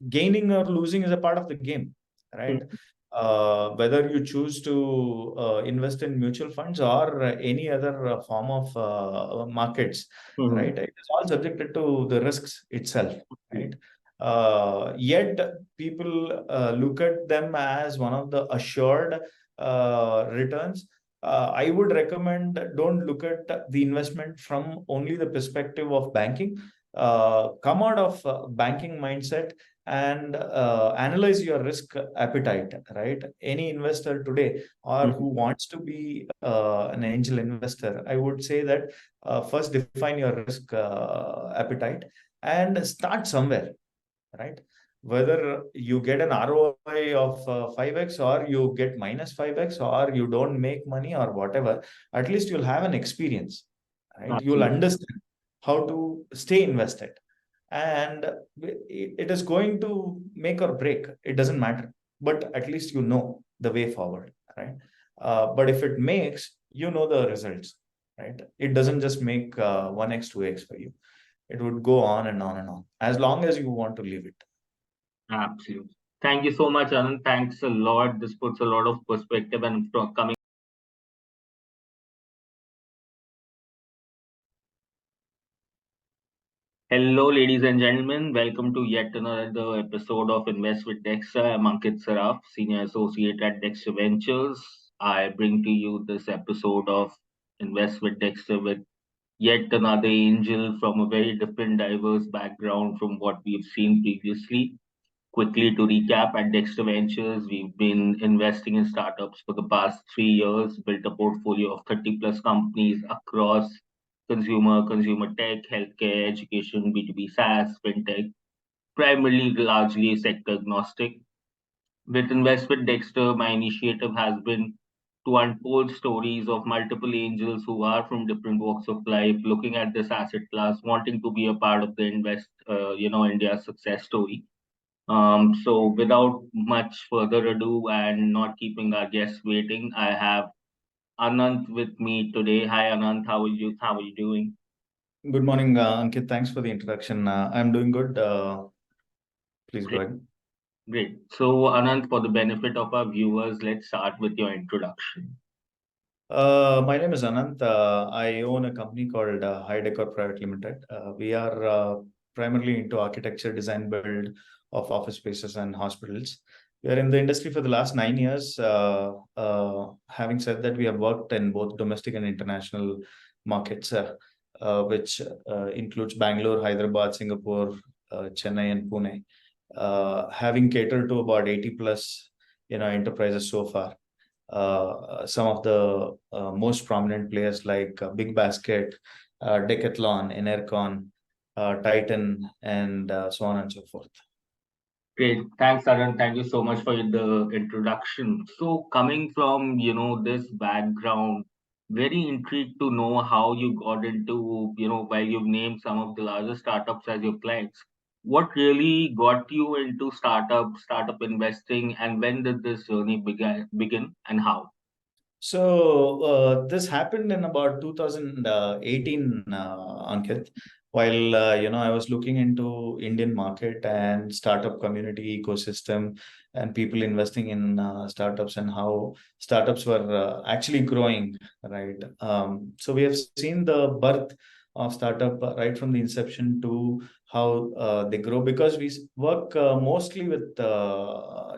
gaining or losing is a part of the game, right? Whether you choose to invest in mutual funds or any other form of markets, right? It is all subjected to the risks itself, right? Yet people look at them as one of the assured returns. I would recommend don't look at the investment from only the perspective of banking. Come out of banking mindset and analyze your risk appetite, right? Any investor today or who wants to be an angel investor, I would say that first define your risk appetite and start somewhere, right? Whether you get an ROI of 5x or you get minus 5x or you don't make money or whatever, at least you'll have an experience, right? You'll understand how to stay invested. And it is going to make or break. It doesn't matter. But at least you know the way forward, right? But if it makes, you know the results, right? It doesn't just make 1x, 2x for you. It would go on and on and on, as long as you want to leave it. Absolutely. Thank you so much, Anand. Thanks a lot. This puts a lot of perspective and coming. Hello, ladies and gentlemen. Welcome to yet another episode of Invest with Dexter. I'm Ankit Saraf, Senior Associate at Dexter Ventures. I bring to you this episode of Invest with Dexter with yet another angel from a very different, diverse background from what we've seen previously. Quickly to recap, at Dexter Ventures, we've been investing in startups for the past 3 years, built a portfolio of 30 plus companies across consumer tech, healthcare, education, B2B SaaS, fintech, primarily largely sector agnostic. With Invest with Dexter, my initiative has been to unfold stories of multiple angels who are from different walks of life, looking at this asset class, wanting to be a part of the India's success story. So without much further ado and not keeping our guests waiting, I have Anant with me today. Hi Anant, how are you? How are you doing? Good morning, Ankit. Thanks for the introduction. I'm doing good. Please go Great, ahead. great. So Anant, for the benefit of our viewers, let's start with your introduction. My name is Anant. I own a company called High Decor Private Limited. We are primarily into architecture, design, build of office spaces and hospitals. We are in the industry for the last 9 years. Having said that, we have worked in both domestic and international markets, which includes Bangalore, Hyderabad, Singapore, Chennai, and Pune. Having catered to about 80 plus, enterprises so far. Some of the most prominent players like Big Basket, Decathlon, Enercon, Titan, and so on and so forth. Great. Thanks, Anant. Thank you so much for the introduction. So coming from, this background, very intrigued to know how you got into, while you've named some of the largest startups as your clients, what really got you into startup investing, and when did this journey begin and how? So this happened in about 2018, Ankit. While I was looking into Indian market and startup community ecosystem and people investing in startups and how startups were actually growing, right? So we have seen the birth of startup right from the inception to how they grow because we work mostly with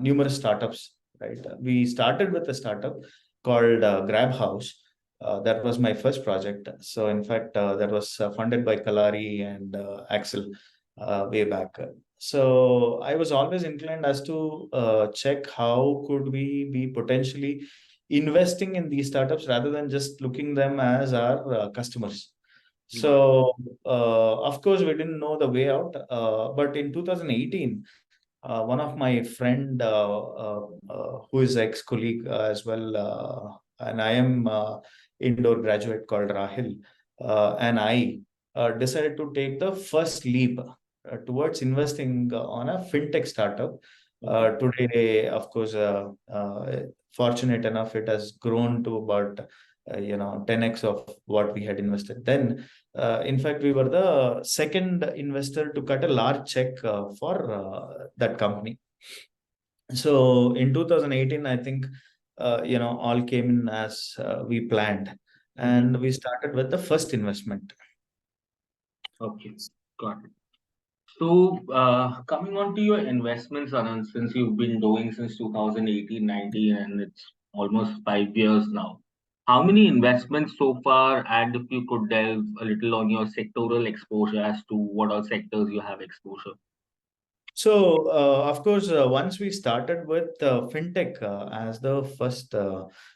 numerous startups, right? We started with a startup called Grab House. That was my first project. So, in fact, that was funded by Kalari and Axel way back. So, I was always inclined as to check how could we be potentially investing in these startups rather than just looking them as our customers. So, of course, we didn't know the way out. But in 2018, one of my friend who is ex-colleague as well, and I am indoor graduate called Rahil, and I decided to take the first leap towards investing on a fintech startup. Today, of course, fortunate enough, it has grown to about 10x of what we had invested then. In fact, we were the second investor to cut a large check for that company. So in 2018, I think, all came in as we planned, and we started with the first investment. Okay, got it. So, coming on to your investments, Anand, since you've been doing since 2018, 19, and it's almost 5 years now, how many investments so far? And if you could delve a little on your sectoral exposure as to what all sectors you have exposure. So, of course, once we started with fintech as the first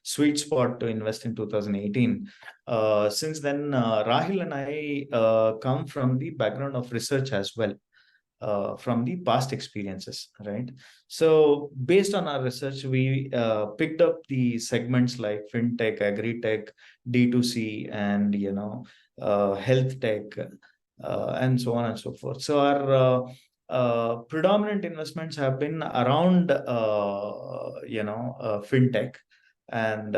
sweet spot to invest in 2018, since then, Rahil and I come from the background of research as well, from the past experiences, right? So, based on our research, we picked up the segments like fintech, agri-tech, D2C, and health tech, and so on and so forth. So, our predominant investments have been around, fintech and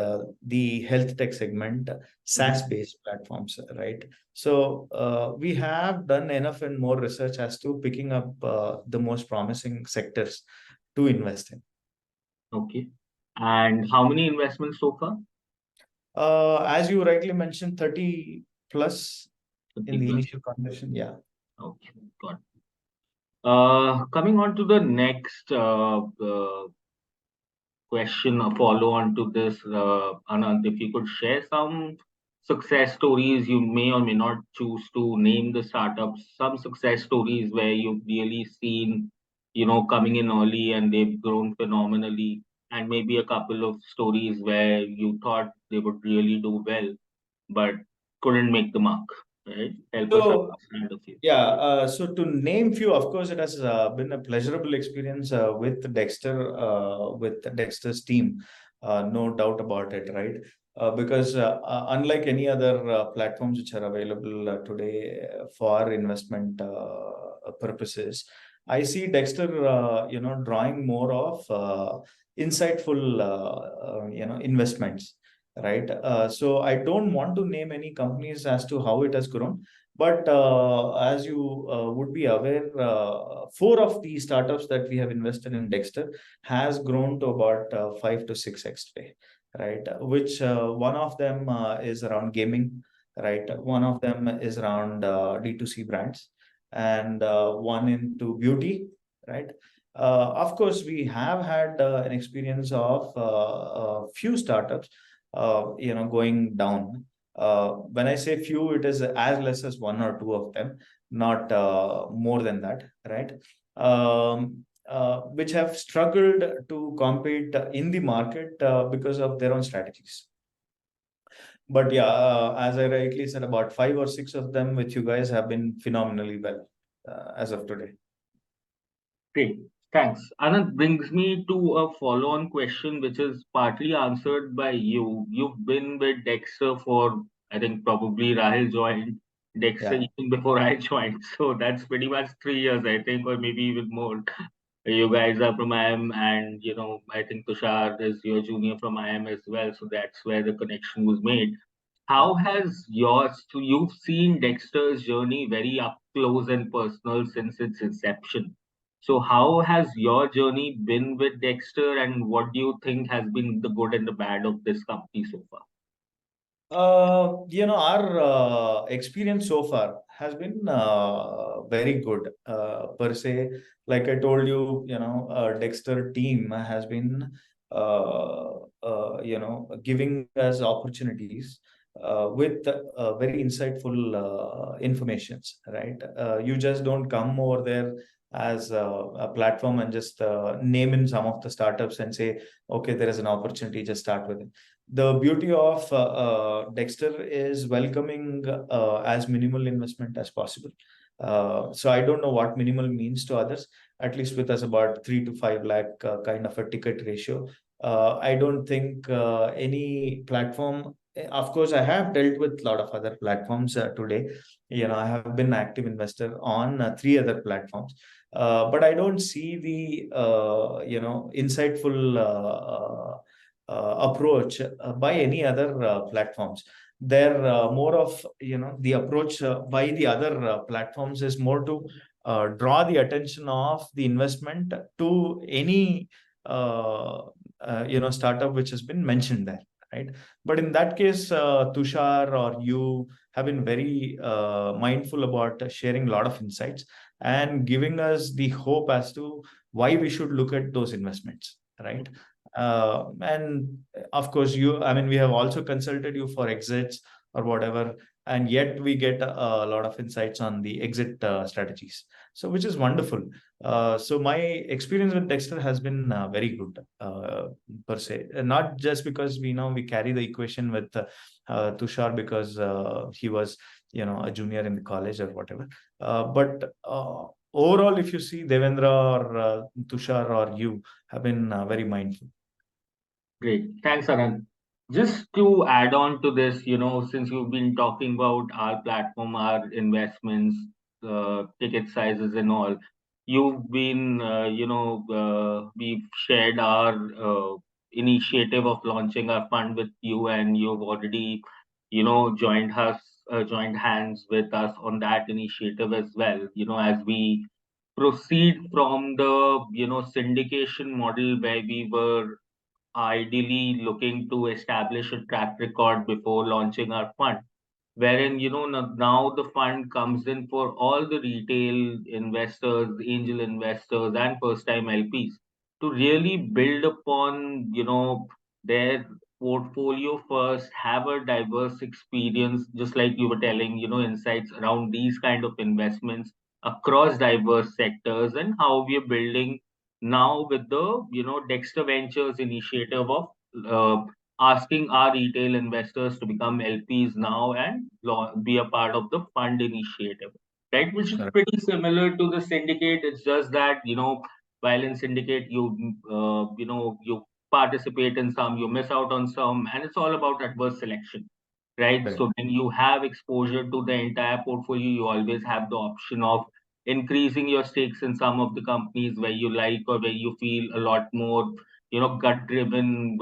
the health tech segment, SaaS-based platforms, right? So we have done enough and more research as to picking up the most promising sectors to invest in. Okay. And how many investments so far? As you rightly mentioned, 30 plus 30 in the plus. initial condition. Yeah. Okay, got it. Coming on to the next question, a follow on to this, Anant, if you could share some success stories, you may or may not choose to name the startups, some success stories where you've really seen, coming in early and they've grown phenomenally, and maybe a couple of stories where you thought they would really do well, but couldn't make the mark, right? Help us So understand a few. yeah, so to name few, of course, it has been a pleasurable experience with Dexter's team, no doubt about it, right? Because unlike any other platforms which are available today for investment purposes, I see Dexter, drawing more of insightful, investments, right? So I don't want to name any companies as to how it has grown, but as you would be aware, four of the startups that we have invested in Dexter has grown to about 5 to 6x today, right? Which one of them is around gaming, right? One of them is around D2C brands, and one into beauty, right? Of course, we have had an experience of a few startups, going down. When I say few, it is as less as one or two of them, not more than that, right? Which have struggled to compete in the market because of their own strategies. But yeah, as I rightly said, about 5 or 6 of them with you guys have been phenomenally well as of today. Great. Thanks. Anand brings me to a follow on question, which is partly answered by you. You've been with Dexter for, I think, probably Rahil joined Dexter Yeah. even before I joined. So that's pretty much 3 years, I think, or maybe even more. You guys are from IM, and I think Tushar is your junior from IM as well. So that's where the connection was made. Yeah. How has yours, so you've seen Dexter's journey very up close and personal since its inception. So, how has your journey been with Dexter, and what do you think has been the good and the bad of this company so far? Our experience so far has been very good per se. Like I told you, Dexter team has been, giving us opportunities with very insightful informations, right? You just don't come over there as a platform and just name in some of the startups and say, okay, there is an opportunity, just start with it. The beauty of Dexter is welcoming as minimal investment as possible. So I don't know what minimal means to others. At least with us, about 3 to 5 lakh kind of a ticket ratio. I don't think any platform. Of course, I have dealt with a lot of other platforms today. I have been active investor on 3 other platforms, but I don't see the insightful approach by any other platforms. They're more of, the approach by the other platforms is more to draw the attention of the investment to any startup which has been mentioned there, right? But in that case, Tushar or you have been very mindful about sharing a lot of insights and giving us the hope as to why we should look at those investments, right? And of course, we have also consulted you for exits or whatever, and yet we get a lot of insights on the exit strategies. So, which is wonderful. So, my experience with Dexter has been very good, per se. Not just because we know we carry the equation with Tushar because he was, a junior in the college or whatever. But overall, if you see Devendra or Tushar or you have been very mindful. Great. Thanks, Anand. Just to add on to this, since you've been talking about our platform, our investments, ticket sizes, and all, you've been, we've shared our initiative of launching our fund with you, and you've already, joined hands with us on that initiative as well. As we proceed from the, syndication model where we were ideally looking to establish a track record before launching our fund, wherein now the fund comes in for all the retail investors, angel investors, and first time LPs to really build upon their portfolio first, have a diverse experience, just like you were telling, insights around these kind of investments across diverse sectors, and how we are building now with the Dexter Ventures initiative of asking our retail investors to become LPs now and be a part of the fund initiative, right? Which is Correct. pretty similar to the syndicate. It's just that while in syndicate you participate in some, you miss out on some, and it's all about adverse selection, right? Correct. So when you have exposure to the entire portfolio, you always have the option of increasing your stakes in some of the companies where you like or where you feel a lot more, gut driven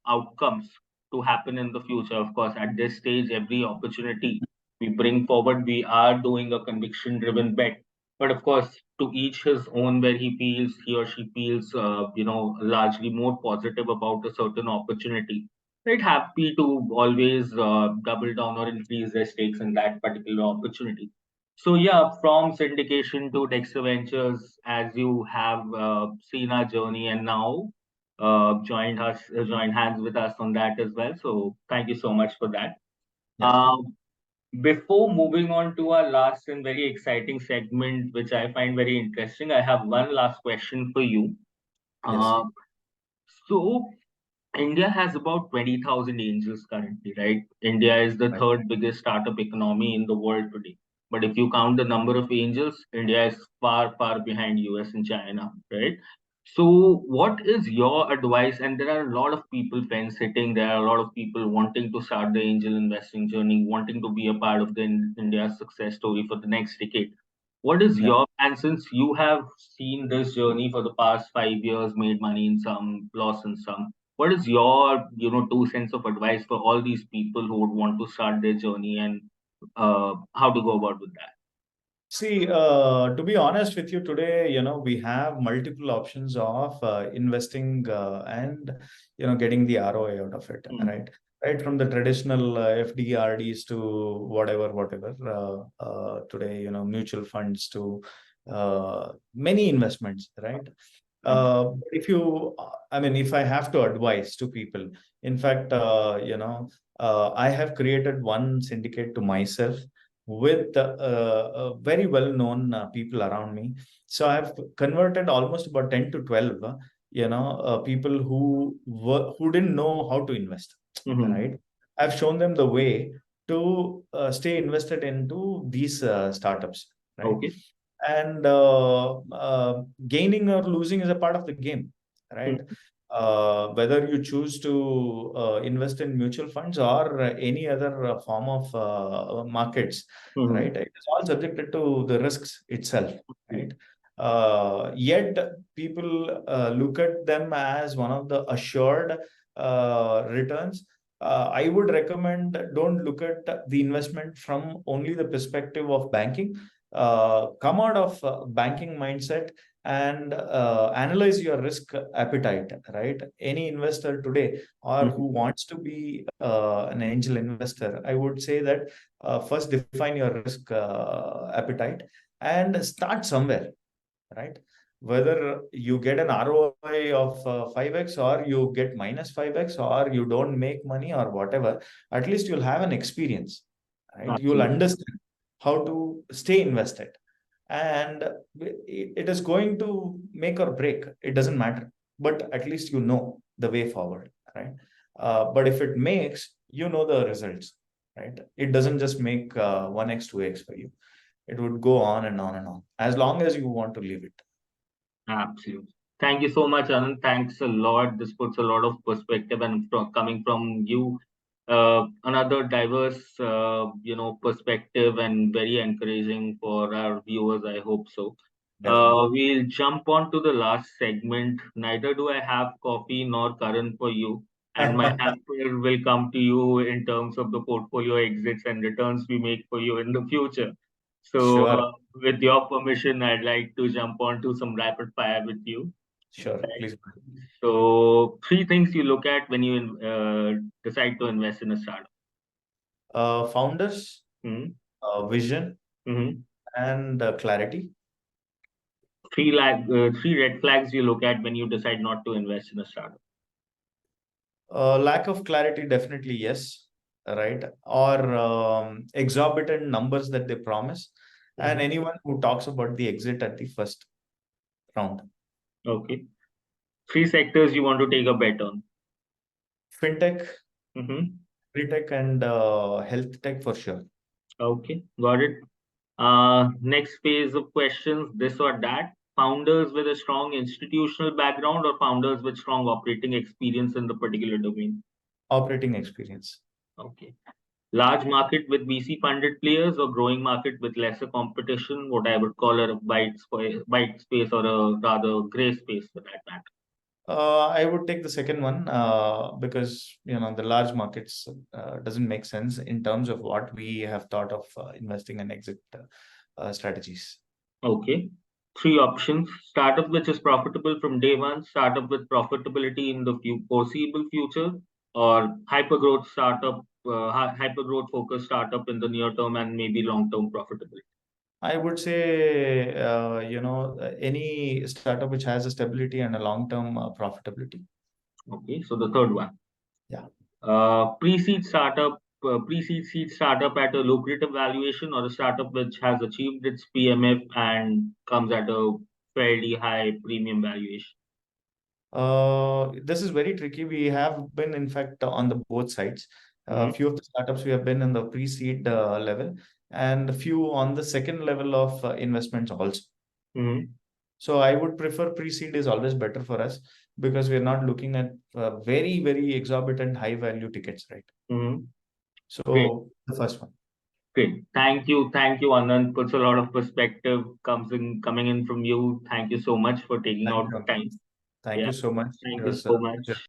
outcomes to happen in the future. Of course, at this stage, every opportunity we bring forward, we are doing a conviction driven bet. But of course, to each his own, where he or she feels, largely more positive about a certain opportunity, right? Happy to always double down or increase their stakes in that particular opportunity. So yeah, from syndication to Dexter Ventures, as you have seen our journey, and now joined hands with us on that as well. So thank you so much for that. Yeah. Um, Before moving on to our last and very exciting segment, which I find very interesting, I have one last question for you. Yes. Uh, so India has about 20,000 angels currently, right? India is the Right. third biggest startup economy in the world today. But if you count the number of angels, India is far, far behind US and China, right? So, what is your advice? And there are a lot of people, friends, sitting there, a lot of people wanting to start the angel investing journey, wanting to be a part of the India's success story for the next decade. What is Yeah. your, and since you have seen this journey for the past 5 years, made money in some, loss in some, what is your, 2 cents of advice for all these people who would want to start their journey, and how to go about with that? See, to be honest with you today, we have multiple options of investing and, getting the ROI out of it, Mm, right? Right from the traditional FDRDs to whatever. Today, mutual funds to many investments, right? mm, If you, if I have to advise to people, in fact, I have created one syndicate to myself with very well-known people around me. So I've converted almost about 10 to 12, people who didn't know how to invest, mhm. right? I've shown them the way to stay invested into these startups, right? Okay. And gaining or losing is a part of the game, right? Mm, Whether you choose to invest in mutual funds or any other form of markets, mhm. right? It is all subjected to the risks itself, Okay. right? Yet people look at them as one of the assured returns, I would recommend don't look at the investment from only the perspective of banking. Come out of banking mindset and analyze your risk appetite, right? Any investor today or who wants to be an angel investor, I would say that first define your risk appetite and start somewhere, right? Whether you get an ROI of 5x or you get minus 5x or you don't make money or whatever, at least you'll have an experience, right? You'll Absolutely. understand how to stay invested. And it is going to make or break. It doesn't matter. But at least you know the way forward, right? But if it makes, you know the results, right? It doesn't just make 1x, 2x for you. It would go on and on and on as long as you want to leave it. Absolutely. Thank you so much, Anand. Thanks a lot. This puts a lot of perspective, and coming from you, another diverse, perspective, and very encouraging for our viewers. I hope so. Definitely. We'll jump on to the last segment. Neither do I have coffee nor current for you, and my answer will come to you in terms of the portfolio exits and returns we make for you in the future. So, Sure, with your permission, I'd like to jump on to some rapid fire with you. sure. Right. Please. So, three things you look at when you decide to invest in a startup. Founders, Hmm. vision, Hmm. and clarity. Three red flags you look at when you decide not to invest in a startup. Lack of clarity, definitely yes, right? Or exorbitant numbers that they promise, and Hmm. anyone who talks about the exit at the first round. Okay. Three sectors you want to take a bet on. Fintech, Hmm. retech, and health tech for sure. Okay, got it. Next phase of questions, this or that. Founders with a strong institutional background or founders with strong operating experience in the particular domain. Operating experience. Okay. Large market with VC funded players or growing market with lesser competition, what I would call a white space or a rather gray space for that matter. I would take the second one because the large markets doesn't make sense in terms of what we have thought of investing and exit strategies. Okay. Three options. Startup which is profitable from day one, startup with profitability in the foreseeable future, or hypergrowth startup, hypergrowth focused startup in the near term and maybe long term profitability. I would say, any startup which has a stability and a long-term profitability. Okay. So the third one. Yeah. Pre-seed seed startup at a lucrative valuation or a startup which has achieved its PMF and comes at a fairly high premium valuation. This is very tricky. We have been, in fact, on the both sides. A Mhm. few of the startups we have been in the pre-seed level, and a few on the second level of investments also. Mhm. So I would prefer pre-seed is always better for us because we're not looking at very, very exorbitant high value tickets, right? Mhm. Great. So the first one. Great. Thank you, Anand. Puts a lot of perspective coming in from you. Thank you so much for taking Thank out you, the Anant. time. Thank Yeah. you so much. It Thank you was so a much. pleasure